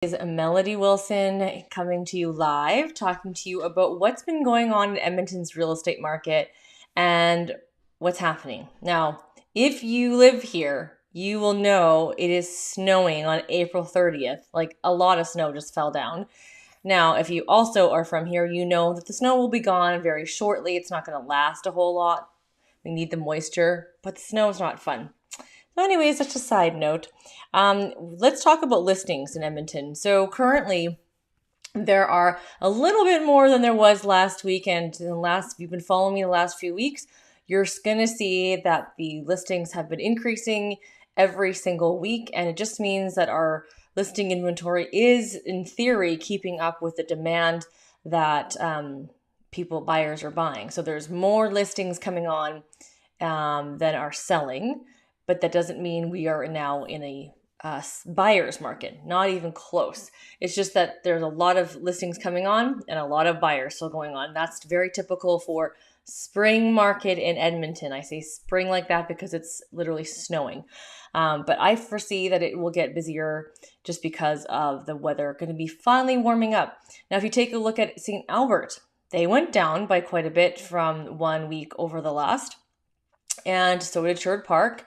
Is Melody Wilson coming to you live, talking to you about what's been going on in Edmonton's real estate market and what's happening. Now, if you live here, you will know it is snowing on April 30th. Like a lot of snow just fell down. Now, if you also are from here, you know that the snow will be gone very shortly. It's not going to last a whole lot. We need the moisture, but the snow is not fun. So anyways, that's a side note. Let's talk about listings in Edmonton. So currently, there are a little bit more than there was last week. And if you've been following me the last few weeks, you're going to see that the listings have been increasing every single week. And it just means that our listing inventory is, in theory, keeping up with the demand that buyers are buying. So there's more listings coming on than are selling. But that doesn't mean we are now in a buyer's market, not even close. It's just that there's a lot of listings coming on and a lot of buyers still going on. That's very typical for spring market in Edmonton. I say spring like that because it's literally snowing. But I foresee that it will get busier just because of the weather going to be finally warming up. Now, if you take a look at St. Albert, they went down by quite a bit from 1 week over the last. And so did Sherwood Park.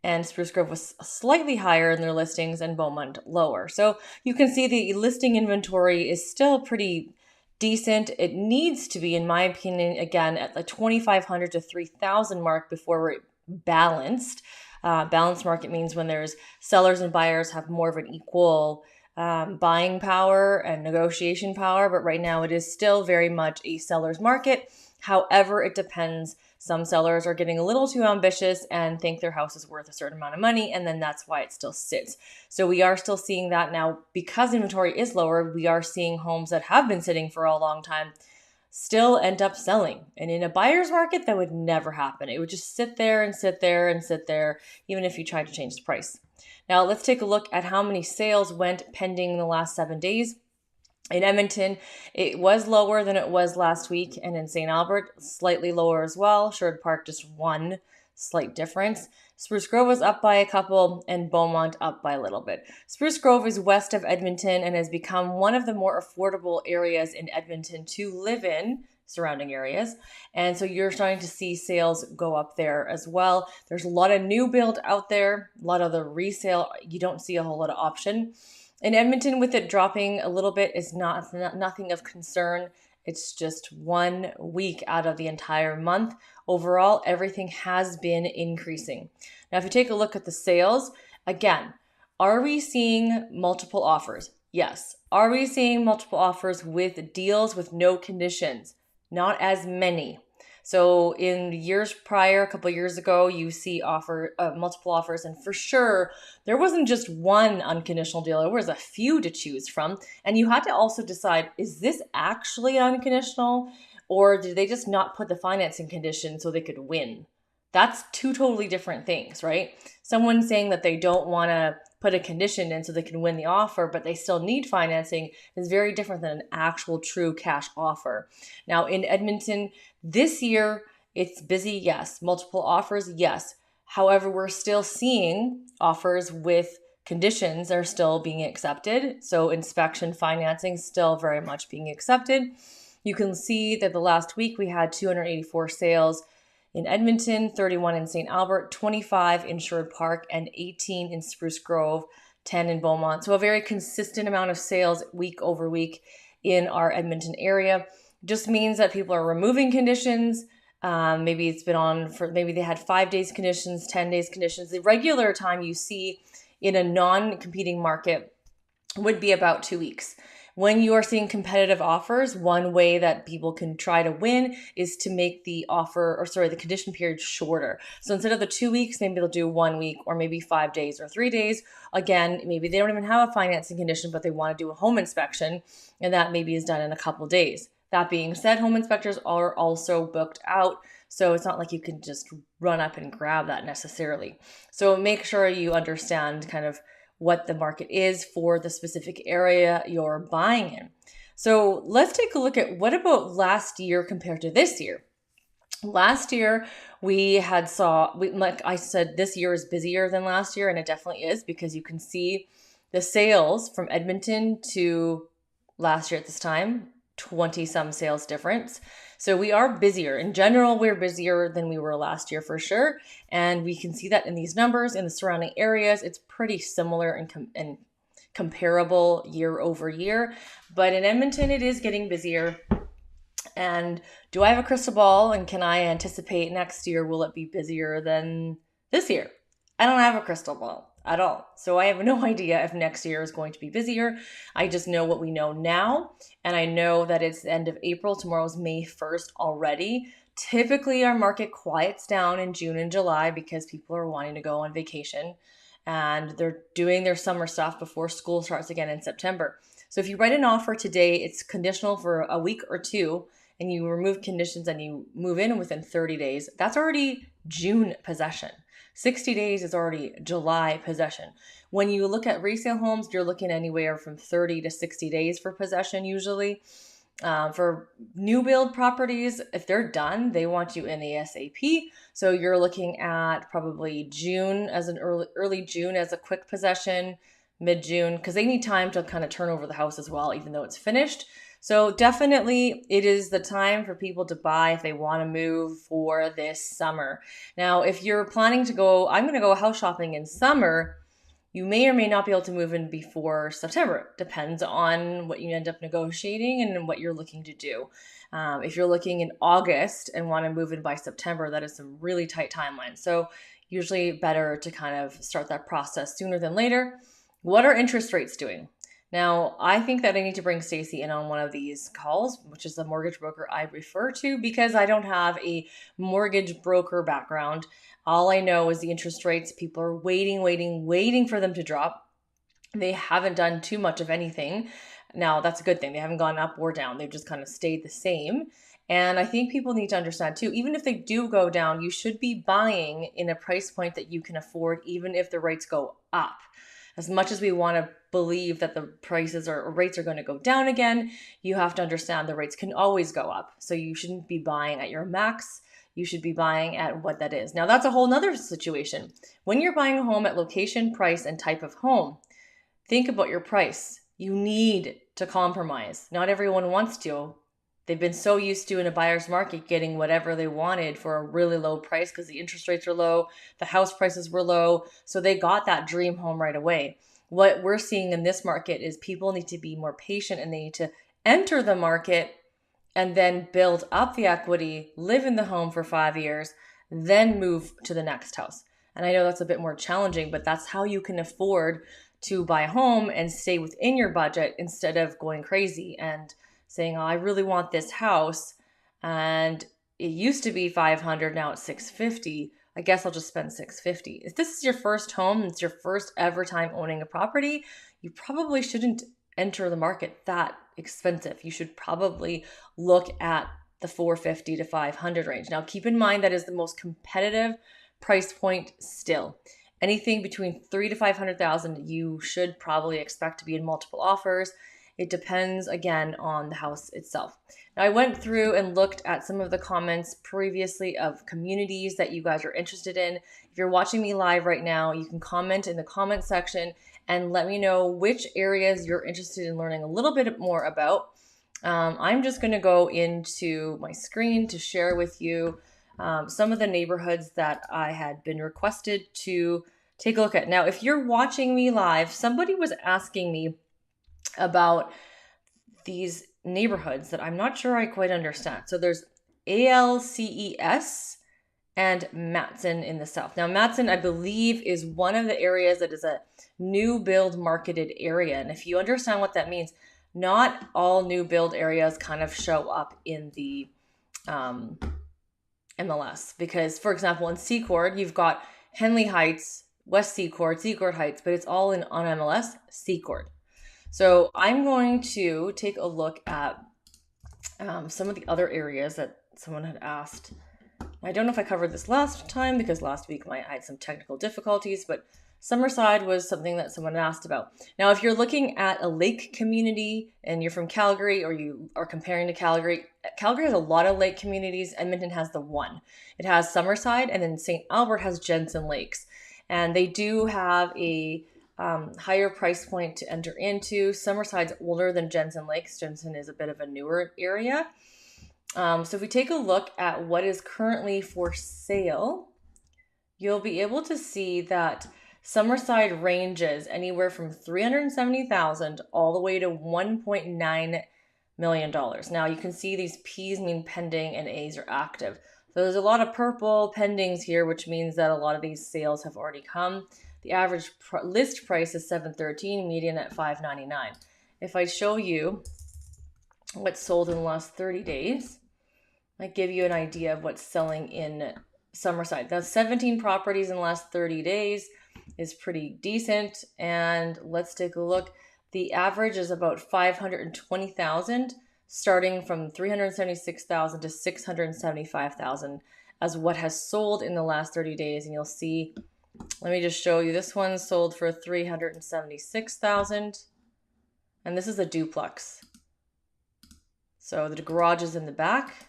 And Spruce Grove was slightly higher in their listings and Beaumont lower. So you can see the listing inventory is still pretty decent. It needs to be, in my opinion, again, at the 2,500 to 3,000 mark before we're balanced. Balanced market means when there's sellers and buyers have more of an equal buying power and negotiation power. But right now it is still very much a seller's market. However, it depends. Some sellers are getting a little too ambitious and think their house is worth a certain amount of money, and then that's why it still sits. So we are still seeing that now. Because inventory is lower, we are seeing homes that have been sitting for a long time still end up selling. And in a buyer's market, that would never happen. It would just sit there and sit there and sit there, even if you tried to change the price. Now let's take a look at how many sales went pending in the last 7 days. In Edmonton, it was lower than it was last week, and in St. Albert, slightly lower as well. Sherwood Park, just one slight difference. Spruce Grove was up by a couple, and Beaumont up by a little bit. Spruce Grove is west of Edmonton and has become one of the more affordable areas in Edmonton to live in, surrounding areas. And so you're starting to see sales go up there as well. There's a lot of new build out there, a lot of the resale. You don't see a whole lot of option. In Edmonton, with it dropping a little bit, is nothing of concern. It's just 1 week out of the entire month. Overall, everything has been increasing. Now, if you take a look at the sales, again, are we seeing multiple offers? Yes. Are we seeing multiple offers with deals with no conditions? Not as many. So in years prior, a couple of years ago, you see multiple offers, and for sure, there wasn't just one unconditional deal. There was a few to choose from, and you had to also decide, is this actually unconditional, or did they just not put the financing condition so they could win? That's two totally different things, right? Someone saying that they don't want to put a condition in so they can win the offer, but they still need financing is very different than an actual true cash offer. Now in Edmonton this year, it's busy, yes. Multiple offers, yes. However, we're still seeing offers with conditions are still being accepted. So inspection financing still very much being accepted. You can see that the last week we had 284 sales in Edmonton, 31 in St. Albert, 25 in Sherwood Park, and 18 in Spruce Grove, 10 in Beaumont. So a very consistent amount of sales week over week in our Edmonton area. Just means that people are removing conditions. Maybe it's been on for, maybe they had 5 days conditions, 10 days conditions. The regular time you see in a non-competing market would be about 2 weeks. When you are seeing competitive offers, one way that people can try to win is to make the the condition period shorter. So instead of the 2 weeks, maybe they'll do 1 week or maybe 5 days or 3 days. Again, maybe they don't even have a financing condition, but they want to do a home inspection, and that maybe is done in a couple days. That being said, home inspectors are also booked out, so it's not like you can just run up and grab that necessarily. So make sure you understand kind of what the market is for the specific area you're buying in. So let's take a look at what about last year compared to this year. Last year, like I said, this year is busier than last year, and it definitely is because you can see The sales from Edmonton to last year at this time, 20 some sales difference. So we are busier. In general, we're busier than we were last year for sure. And we can see that in these numbers in the surrounding areas. It's pretty similar and comparable year over year. But in Edmonton, it is getting busier. And do I have a crystal ball, and can I anticipate next year, will it be busier than this year? I don't have a crystal ball at all. So I have no idea if next year is going to be busier. I just know what we know now. And I know that it's the end of April. Tomorrow's May 1st already. Typically, our market quiets down in June and July because people are wanting to go on vacation and they're doing their summer stuff before school starts again in September. So if you write an offer today, it's conditional for a week or two, and you remove conditions and you move in within 30 days, that's already June possession. 60 days is already July possession. When you look at resale homes, you're looking anywhere from 30 to 60 days for possession usually. For new build properties, if they're done, they want you in ASAP. So you're looking at probably June as an early June as a quick possession, mid-June, because they need time to kind of turn over the house as well, even though it's finished. So definitely it is the time for people to buy if they want to move for this summer. Now, if you're planning to go, I'm going to go house shopping in summer, you may or may not be able to move in before September. Depends on what you end up negotiating and what you're looking to do. If you're looking in August and want to move in by September, that is some really tight timelines. So usually better to kind of start that process sooner than later. What are interest rates doing? Now, I think that I need to bring Stacy in on one of these calls, which is the mortgage broker I refer to, because I don't have a mortgage broker background. All I know is the interest rates. People are waiting for them to drop. They haven't done too much of anything. Now, that's a good thing. They haven't gone up or down. They've just kind of stayed the same. And I think people need to understand too, even if they do go down, you should be buying in a price point that you can afford, even if the rates go up. As much as we want to believe that the prices or rates are going to go down again, you have to understand the rates can always go up. So you shouldn't be buying at your max. You should be buying at what that is. Now, that's a whole nother situation. When you're buying a home at location, price, and type of home, think about your price. You need to compromise. Not everyone wants to. They've been so used to in a buyer's market getting whatever they wanted for a really low price because the interest rates are low, the house prices were low, so they got that dream home right away. What we're seeing in this market is people need to be more patient, and they need to enter the market and then build up the equity, live in the home for 5 years, then move to the next house. And I know that's a bit more challenging, but that's how you can afford to buy a home and stay within your budget instead of going crazy and saying, oh, I really want this house, and it used to be $500, now it's $650. I guess I'll just spend $650. If this is your first home, it's your first ever time owning a property, you probably shouldn't enter the market that expensive. You should probably look at the $450 to $500 range. Now, keep in mind that is the most competitive price point still. Anything between $300,000 to $500,000, you should probably expect to be in multiple offers. It depends, again, on the house itself. Now, I went through and looked at some of the comments previously of communities that you guys are interested in. If you're watching me live right now, you can comment in the comment section and let me know which areas you're interested in learning a little bit more about. I'm just going to go into my screen to share with you some of the neighborhoods that I had been requested to take a look at. Now, if you're watching me live, somebody was asking me about these neighborhoods that I'm not sure I quite understand. So there's ALCES and Matson in the south. Now, Matson, I believe, is one of the areas that is a new build marketed area. And if you understand what that means, not all new build areas kind of show up in the MLS. Because, for example, in Secord, you've got Henley Heights, West Secord, Secord Heights, but it's all on MLS, Secord. So I'm going to take a look at some of the other areas that someone had asked. I don't know if I covered this last time because last week I had some technical difficulties, but Summerside was something that someone asked about. Now, if you're looking at a lake community and you're from Calgary, or you are comparing to Calgary, Calgary has a lot of lake communities. Edmonton has the one. It has Summerside, and then St. Albert has Jensen Lakes. And they do have a higher price point to enter into. Summerside's older than Jensen Lakes. Jensen is a bit of a newer area. So if we take a look at what is currently for sale, you'll be able to see that Summerside ranges anywhere from $370,000 all the way to $1.9 million. Now you can see these P's mean pending and A's are active. So there's a lot of purple pendings here, which means that a lot of these sales have already come. The average list price is $713,000, median at $599,000. If I show you what's sold in the last 30 days, I give you an idea of what's selling in Summerside. That's 17 properties in the last 30 days is pretty decent. And let's take a look. The average is about $520,000, starting from $376,000 to $675,000 as what has sold in the last 30 days. And you'll see, let me just show you. This one sold for $376,000, and this is a duplex. So the garage is in the back.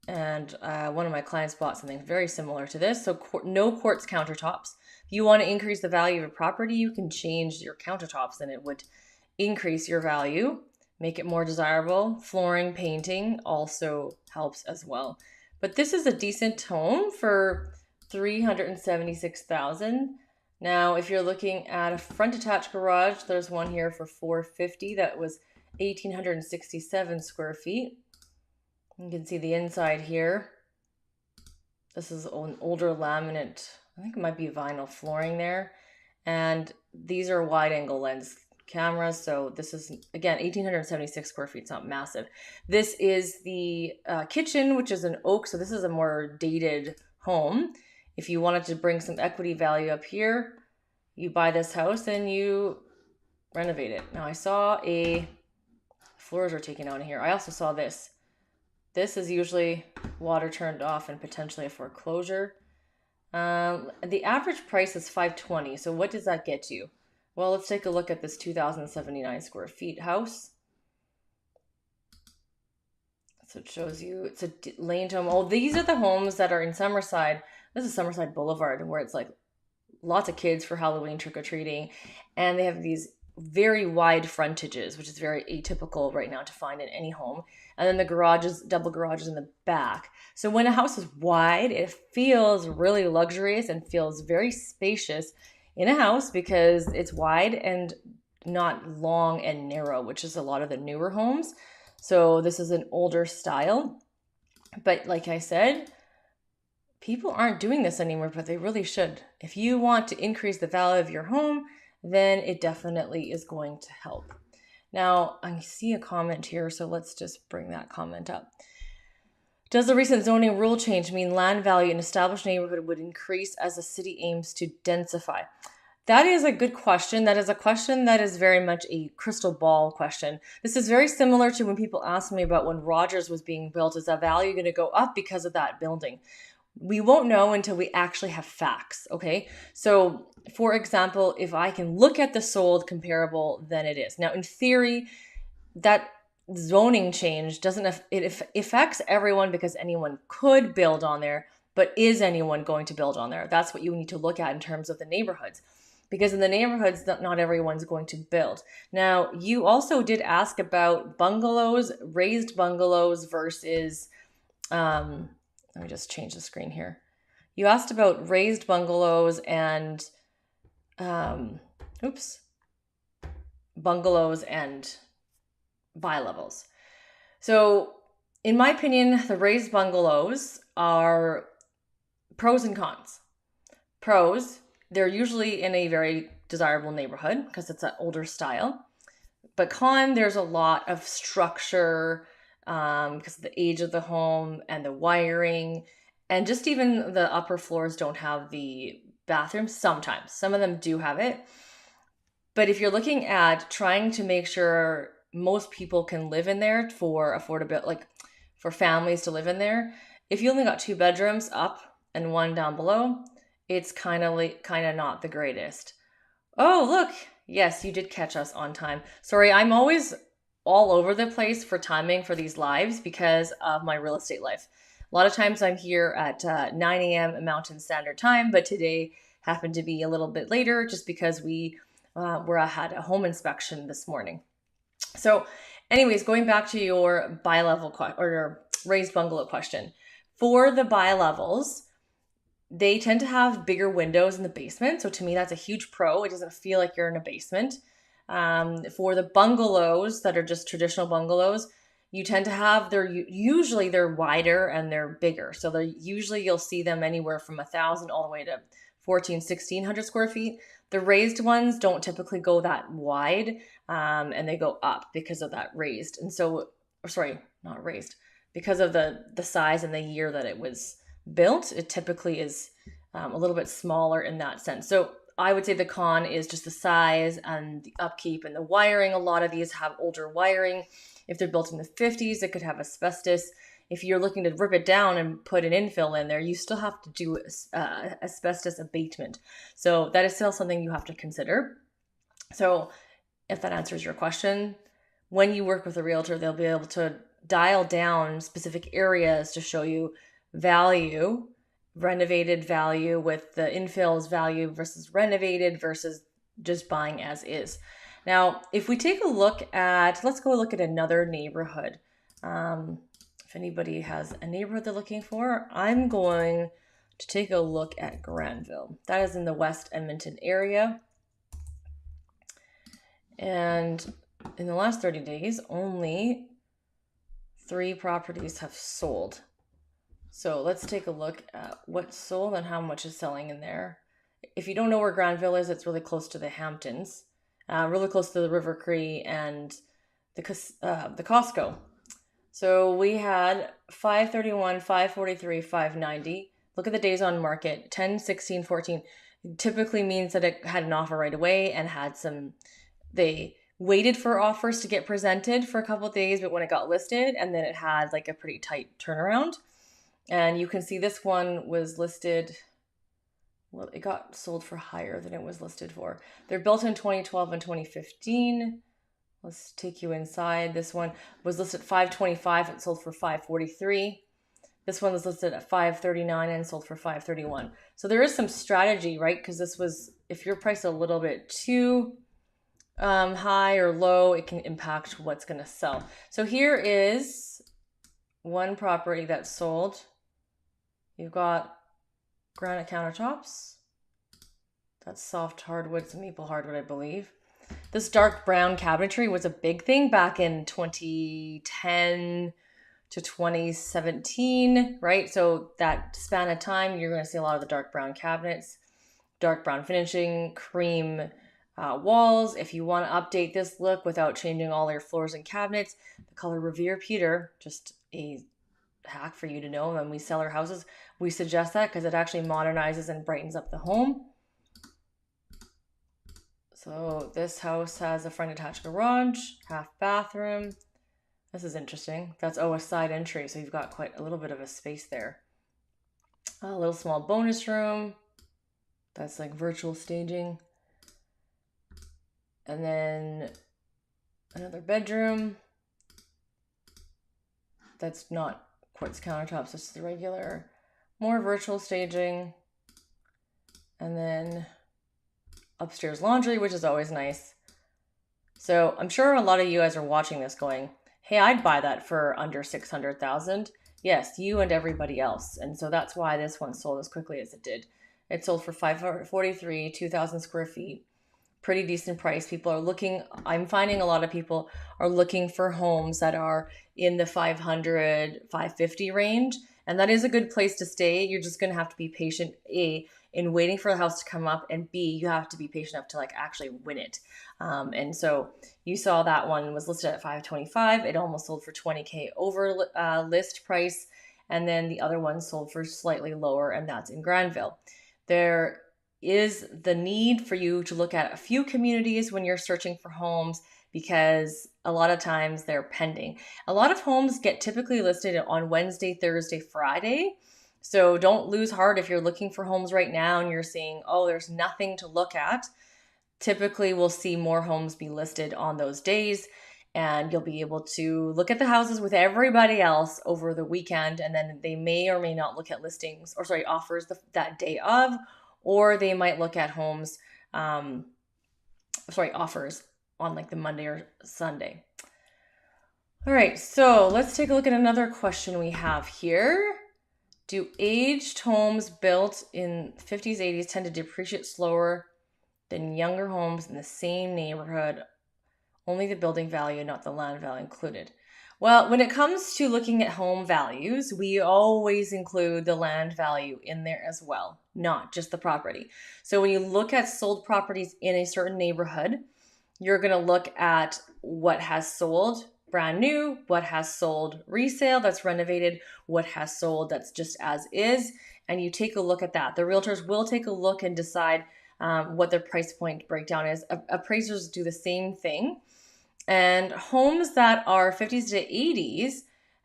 And one of my clients bought something very similar to this. So no quartz countertops. If you want to increase the value of a property, you can change your countertops and it would increase your value, make it more desirable. Flooring, painting also helps as well. But this is a decent home for $376,000. Now, if you're looking at a front attached garage, there's one here for $450,000 that was 1,867 square feet. You can see the inside here. This is an older laminate. I think it might be vinyl flooring there. And these are wide angle lens cameras. So this is, again, 1,876 square feet. It's not massive. This is the kitchen, which is an oak. So this is a more dated home. If you wanted to bring some equity value up here, you buy this house and you renovate it. Now I saw floors are taken out in here. I also saw this. This is usually water turned off and potentially a foreclosure. The average price is $520,000. So what does that get you? Well, let's take a look at this 2,079 square feet house. So it shows you it's a laned home. Oh, these are the homes that are in Summerside. This is Summerside Boulevard, where it's like lots of kids for Halloween trick-or-treating. And they have these very wide frontages, which is very atypical right now to find in any home. And then the garages, double garages in the back. So when a house is wide, it feels really luxurious and feels very spacious in a house because it's wide and not long and narrow, which is a lot of the newer homes. So this is an older style. But like I said, people aren't doing this anymore, but they really should. If you want to increase the value of your home, then it definitely is going to help. Now, I see a comment here, so let's just bring that comment up. Does the recent zoning rule change mean land value in established neighborhood would increase as the city aims to densify? That is a good question. That is a question that is very much a crystal ball question. This is very similar to when people ask me about when Rogers was being built. Is that value going to go up because of that building? We won't know until we actually have facts, okay? So, for example, if I can look at the sold comparable, then it is. Now, in theory, that zoning change it affects everyone because anyone could build on there, but is anyone going to build on there? That's what you need to look at in terms of the neighborhoods. Because in the neighborhoods, not everyone's going to build. Now, you also did ask about bungalows, raised bungalows versus... let me just change the screen here. You asked about raised bungalows and, bungalows and bi-levels. So in my opinion, the raised bungalows are pros and cons. Pros, they're usually in a very desirable neighborhood because it's an older style. But con, there's a lot of structure, because of the age of the home and the wiring, and just even the upper floors don't have the bathrooms. Sometimes some of them do have it, but if you're looking at trying to make sure most people can live in there for affordability, like for families to live in there, if you only got 2 bedrooms up and 1 down below, it's kind of not the greatest. Oh, look, yes, you did catch us on time. Sorry, I'm always all over the place for timing for these lives because of my real estate life. A lot of times I'm here at 9 a.m. Mountain Standard Time, but today happened to be a little bit later just because we had a home inspection this morning. So anyways, going back to your bi-level or your raised bungalow question. For the bi-levels, they tend to have bigger windows in the basement. So to me, that's a huge pro. It doesn't feel like you're in a basement. For the bungalows that are just traditional bungalows, you tend to have, usually they're wider and they're bigger. So they're usually, you'll see them anywhere from 1,000 all the way to 1,600 square feet. The raised ones don't typically go that wide, and they go up because of that raised. And so, or sorry, not raised, because of the size and the year that it was built, it typically is a little bit smaller in that sense. So I would say the con is just the size and the upkeep and the wiring. A lot of these have older wiring. If they're built in the 50s, it could have asbestos. If you're looking to rip it down and put an infill in there, you still have to do asbestos abatement. So that is still something you have to consider. So if that answers your question, when you work with a realtor, they'll be able to dial down specific areas to show you value, renovated value with the infills value versus renovated versus just buying as is. Now, if we take a look at, let's go look at another neighborhood. If anybody has a neighborhood they're looking for, I'm going to take a look at Granville. That is in the West Edmonton area. And in the last 30 days, only 3 properties have sold. So let's take a look at what's sold and how much is selling in there. If you don't know where Granville is, it's really close to the Hamptons, really close to the River Cree and the Costco. So we had 531, 543, 590. Look at the days on market, 10, 16, 14. It typically means that it had an offer right away and had they waited for offers to get presented for a couple of days, but when it got listed, and then it had like a pretty tight turnaround. And you can see this one was listed, well, it got sold for higher than it was listed for. They're built in 2012 and 2015. Let's take you inside. This one was listed at 525, it sold for 543. This one was listed at 539 and sold for 531. So there is some strategy, right? Because this was, if you're priced a little bit too high or low, it can impact what's going to sell. So here is one property that sold. You've got granite countertops. That's soft hardwood, it's maple hardwood, I believe. This dark brown cabinetry was a big thing back in 2010 to 2017, right? So that span of time, you're going to see a lot of the dark brown cabinets, dark brown finishing, cream walls. If you want to update this look without changing all your floors and cabinets, the color Revere Pewter, just a hack for you to know. When we sell our houses, we suggest that because it actually modernizes and brightens up the home. So this house has a front attached garage, half bathroom. This is interesting. That's a side entry, so you've got quite a little bit of a space there. A little small bonus room. That's like virtual staging. And then another bedroom. That's not quartz countertops, it's the regular, more virtual staging. And then upstairs laundry, which is always nice. So I'm sure a lot of you guys are watching this going, hey, I'd buy that for under 600,000. Yes, you and everybody else. And so that's why this one sold as quickly as it did. It sold for 543, 2,000 square feet. Pretty decent price. People are looking, I'm finding a lot of people are looking for homes that are in the 500, 550 range. And that is a good place to stay. You're just going to have to be patient, A, in waiting for the house to come up, and B, you have to be patient enough to like actually win it. And so you saw that one was listed at 525. It almost sold for 20K over list price. And then the other one sold for slightly lower, and that's in Granville. There is the need for you to look at a few communities when you're searching for homes, because a lot of times they're pending. A lot of homes get typically listed on Wednesday, Thursday, Friday. So don't lose heart if you're looking for homes right now and you're seeing, oh, there's nothing to look at. Typically, we'll see more homes be listed on those days, and you'll be able to look at the houses with everybody else over the weekend, and then they may or may not look at offers that day of, or they might look at homes, offers on like the Monday or Sunday. All right, so let's take a look at another question we have here. Do aged homes built in 50s, 80s tend to depreciate slower than younger homes in the same neighborhood? Only the building value, not the land value included. Well, when it comes to looking at home values, we always include the land value in there as well, not just the property. So when you look at sold properties in a certain neighborhood, you're going to look at what has sold brand new, what has sold resale that's renovated, what has sold that's just as is, and you take a look at that. The realtors will take a look and decide what their price point breakdown is. Appraisers do the same thing. And homes that are 50s to 80s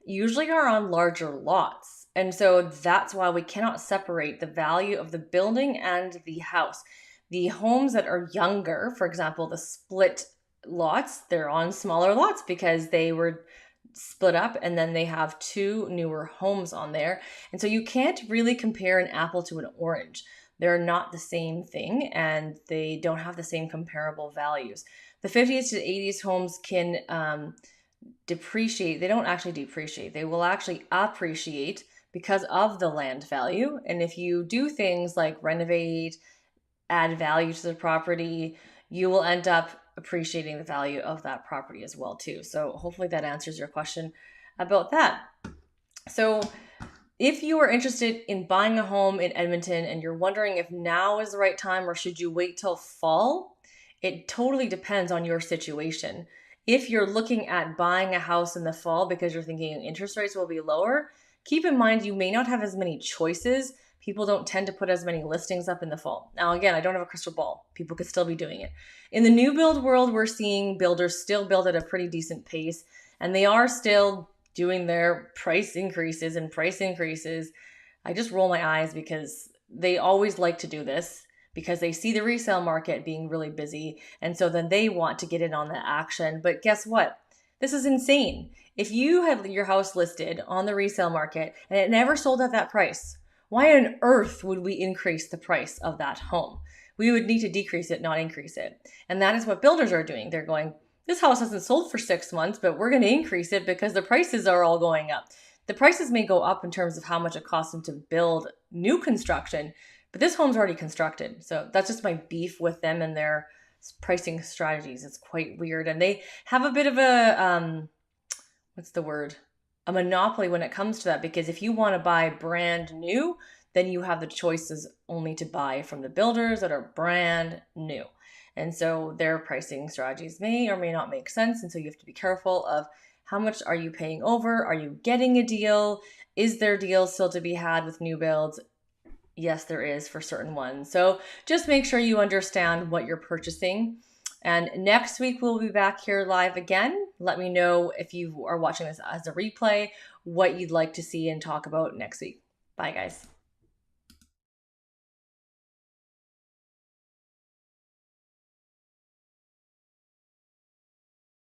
usually are on larger lots. And so that's why we cannot separate the value of the building and the house. The homes that are younger, for example, the split lots, they're on smaller lots because they were split up and then they have two newer homes on there. And so you can't really compare an apple to an orange. They're not the same thing and they don't have the same comparable values. The 50s to 80s homes can depreciate. They don't actually depreciate. They will actually appreciate because of the land value. And if you do things like renovate, add value to the property, you will end up appreciating the value of that property as well too. So hopefully that answers your question about that. So if you are interested in buying a home in Edmonton and you're wondering if now is the right time or should you wait till fall, it totally depends on your situation. If you're looking at buying a house in the fall because you're thinking interest rates will be lower, keep in mind you may not have as many choices. People don't tend to put as many listings up in the fall. Now, again, I don't have a crystal ball. People could still be doing it. In the new build world, we're seeing builders still build at a pretty decent pace, and they are still doing their price increases and price increases. I just roll my eyes because they always like to do this because they see the resale market being really busy. And so then they want to get in on the action. But guess what? This is insane. If you have your house listed on the resale market and it never sold at that price, why on earth would we increase the price of that home? We would need to decrease it, not increase it. And that is what builders are doing. They're going, this house hasn't sold for 6 months, but we're going to increase it because the prices are all going up. The prices may go up in terms of how much it costs them to build new construction, but this home's already constructed. So that's just my beef with them and their pricing strategies. It's quite weird. And they have a bit of a, a monopoly when it comes to that, because if you want to buy brand new, then you have the choices only to buy from the builders that are brand new. And so their pricing strategies may or may not make sense. And so you have to be careful of how much are you paying over? Are you getting a deal? Is there deals still to be had with new builds? Yes, there is for certain ones. So just make sure you understand what you're purchasing. And next week, we'll be back here live again. Let me know if you are watching this as a replay, what you'd like to see and talk about next week. Bye, guys.